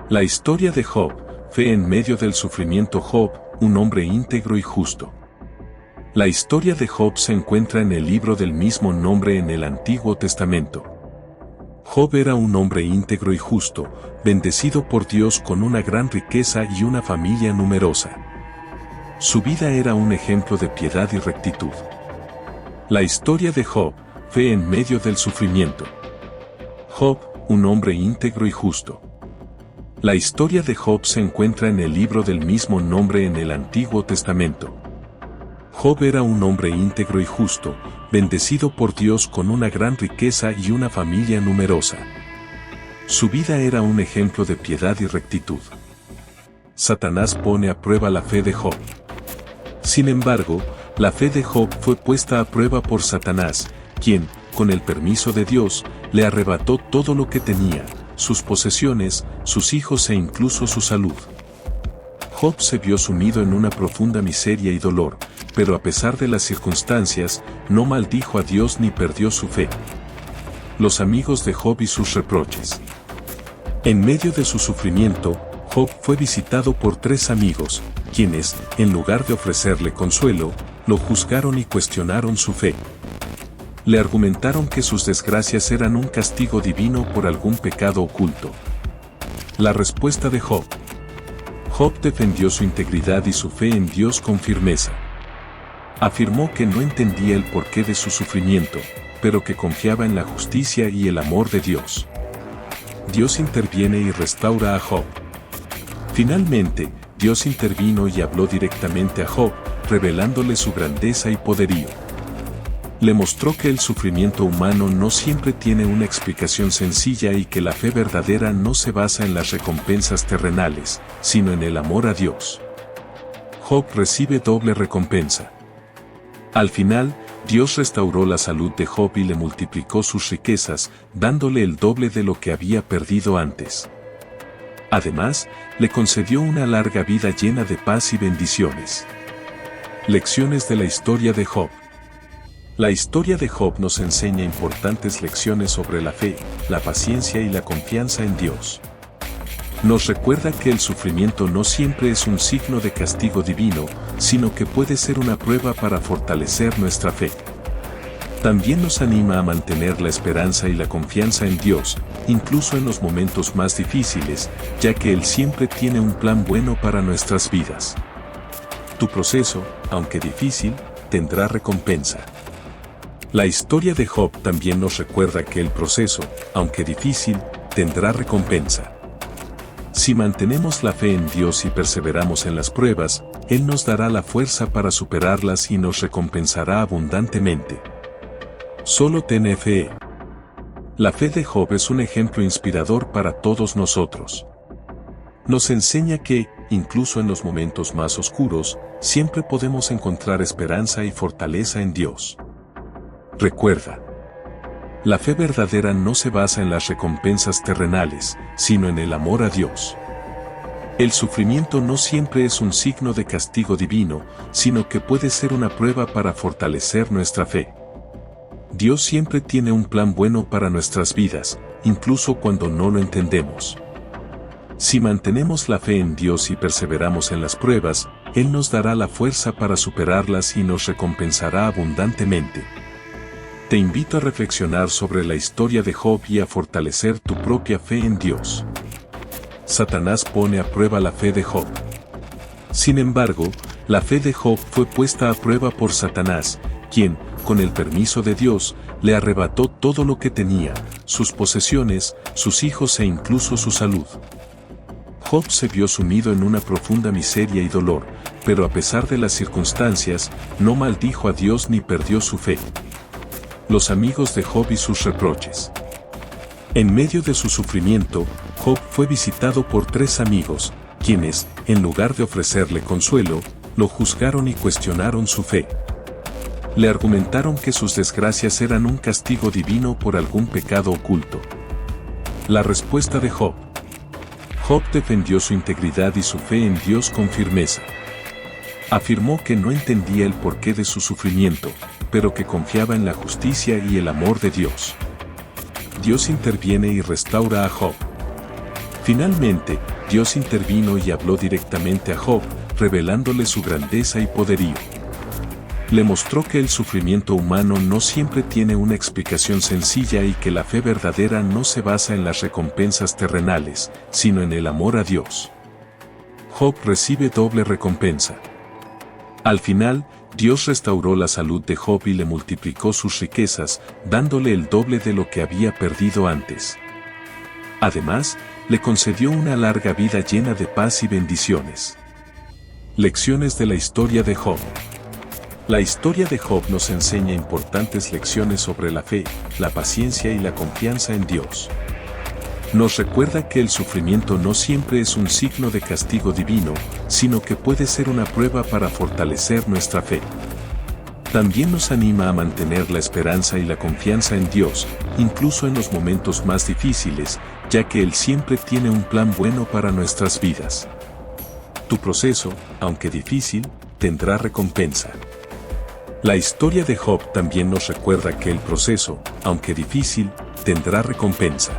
La historia de Job, fe en medio del sufrimiento. Job, un hombre íntegro y justo. La historia de Job se encuentra en el libro del mismo nombre en el Antiguo Testamento. Job era un hombre íntegro y justo, bendecido por Dios con una gran riqueza y una familia numerosa. Su vida era un ejemplo de piedad y rectitud. La historia de Job, fe en medio del sufrimiento. Job, un hombre íntegro y justo. La historia de Job se encuentra en el libro del mismo nombre en el Antiguo Testamento. Job era un hombre íntegro y justo, bendecido por Dios con una gran riqueza y una familia numerosa. Su vida era un ejemplo de piedad y rectitud. Satanás pone a prueba la fe de Job. Sin embargo, la fe de Job fue puesta a prueba por Satanás, quien, con el permiso de Dios, le arrebató todo lo que tenía, sus posesiones, sus hijos e incluso su salud. Job se vio sumido en una profunda miseria y dolor, pero a pesar de las circunstancias, no maldijo a Dios ni perdió su fe. Los amigos de Job y sus reproches. En medio de su sufrimiento, Job fue visitado por 3 amigos, quienes, en lugar de ofrecerle consuelo, lo juzgaron y cuestionaron su fe. Le argumentaron que sus desgracias eran un castigo divino por algún pecado oculto. La respuesta de Job. Job defendió su integridad y su fe en Dios con firmeza. Afirmó que no entendía el porqué de su sufrimiento, pero que confiaba en la justicia y el amor de Dios. Dios interviene y restaura a Job. Finalmente, Dios intervino y habló directamente a Job, revelándole su grandeza y poderío. Le mostró que el sufrimiento humano no siempre tiene una explicación sencilla y que la fe verdadera no se basa en las recompensas terrenales, sino en el amor a Dios. Job recibe doble recompensa. Al final, Dios restauró la salud de Job y le multiplicó sus riquezas, dándole el doble de lo que había perdido antes. Además, le concedió una larga vida llena de paz y bendiciones. Lecciones de la historia de Job. La historia de Job nos enseña importantes lecciones sobre la fe, la paciencia y la confianza en Dios. Nos recuerda que el sufrimiento no siempre es un signo de castigo divino, sino que puede ser una prueba para fortalecer nuestra fe. También nos anima a mantener la esperanza y la confianza en Dios, incluso en los momentos más difíciles, ya que Él siempre tiene un plan bueno para nuestras vidas. Tu proceso, aunque difícil, tendrá recompensa. La historia de Job también nos recuerda que el proceso, aunque difícil, tendrá recompensa. Si mantenemos la fe en Dios y perseveramos en las pruebas, Él nos dará la fuerza para superarlas y nos recompensará abundantemente. Solo ten fe. La fe de Job es un ejemplo inspirador para todos nosotros. Nos enseña que, incluso en los momentos más oscuros, siempre podemos encontrar esperanza y fortaleza en Dios. Recuerda, la fe verdadera no se basa en las recompensas terrenales, sino en el amor a Dios. El sufrimiento no siempre es un signo de castigo divino, sino que puede ser una prueba para fortalecer nuestra fe. Dios siempre tiene un plan bueno para nuestras vidas, incluso cuando no lo entendemos. Si mantenemos la fe en Dios y perseveramos en las pruebas, Él nos dará la fuerza para superarlas y nos recompensará abundantemente. Te invito a reflexionar sobre la historia de Job y a fortalecer tu propia fe en Dios. Satanás pone a prueba la fe de Job. Sin embargo, la fe de Job fue puesta a prueba por Satanás, quien, con el permiso de Dios, le arrebató todo lo que tenía, sus posesiones, sus hijos e incluso su salud. Job se vio sumido en una profunda miseria y dolor, pero a pesar de las circunstancias, no maldijo a Dios ni perdió su fe. Los amigos de Job y sus reproches. En medio de su sufrimiento, Job fue visitado por 3 amigos, quienes, en lugar de ofrecerle consuelo, lo juzgaron y cuestionaron su fe. Le argumentaron que sus desgracias eran un castigo divino por algún pecado oculto. La respuesta de Job. Job defendió su integridad y su fe en Dios con firmeza. Afirmó que no entendía el porqué de su sufrimiento, pero que confiaba en la justicia y el amor de Dios. Dios interviene y restaura a Job. Finalmente, Dios intervino y habló directamente a Job, revelándole su grandeza y poderío. Le mostró que el sufrimiento humano no siempre tiene una explicación sencilla y que la fe verdadera no se basa en las recompensas terrenales, sino en el amor a Dios. Job recibe doble recompensa. Al final, Dios restauró la salud de Job y le multiplicó sus riquezas, dándole el doble de lo que había perdido antes. Además, le concedió una larga vida llena de paz y bendiciones. Lecciones de la historia de Job. La historia de Job nos enseña importantes lecciones sobre la fe, la paciencia y la confianza en Dios. Nos recuerda que el sufrimiento no siempre es un signo de castigo divino, sino que puede ser una prueba para fortalecer nuestra fe. También nos anima a mantener la esperanza y la confianza en Dios, incluso en los momentos más difíciles, ya que Él siempre tiene un plan bueno para nuestras vidas. Tu proceso, aunque difícil, tendrá recompensa. La historia de Job también nos recuerda que el proceso, aunque difícil, tendrá recompensa.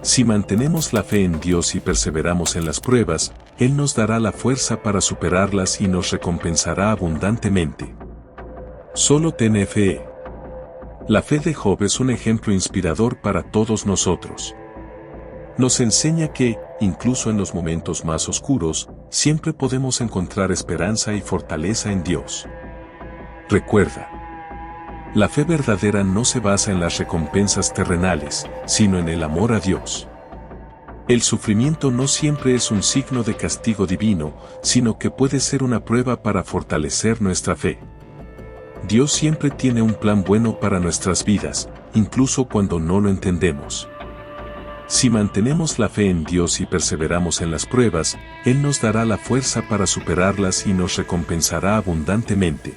Si mantenemos la fe en Dios y perseveramos en las pruebas, Él nos dará la fuerza para superarlas y nos recompensará abundantemente. Solo ten fe. La fe de Job es un ejemplo inspirador para todos nosotros. Nos enseña que, incluso en los momentos más oscuros, siempre podemos encontrar esperanza y fortaleza en Dios. Recuerda, la fe verdadera no se basa en las recompensas terrenales, sino en el amor a Dios. El sufrimiento no siempre es un signo de castigo divino, sino que puede ser una prueba para fortalecer nuestra fe. Dios siempre tiene un plan bueno para nuestras vidas, incluso cuando no lo entendemos. Si mantenemos la fe en Dios y perseveramos en las pruebas, Él nos dará la fuerza para superarlas y nos recompensará abundantemente.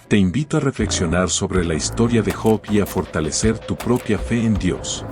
Te invito a reflexionar sobre la historia de Job y a fortalecer tu propia fe en Dios.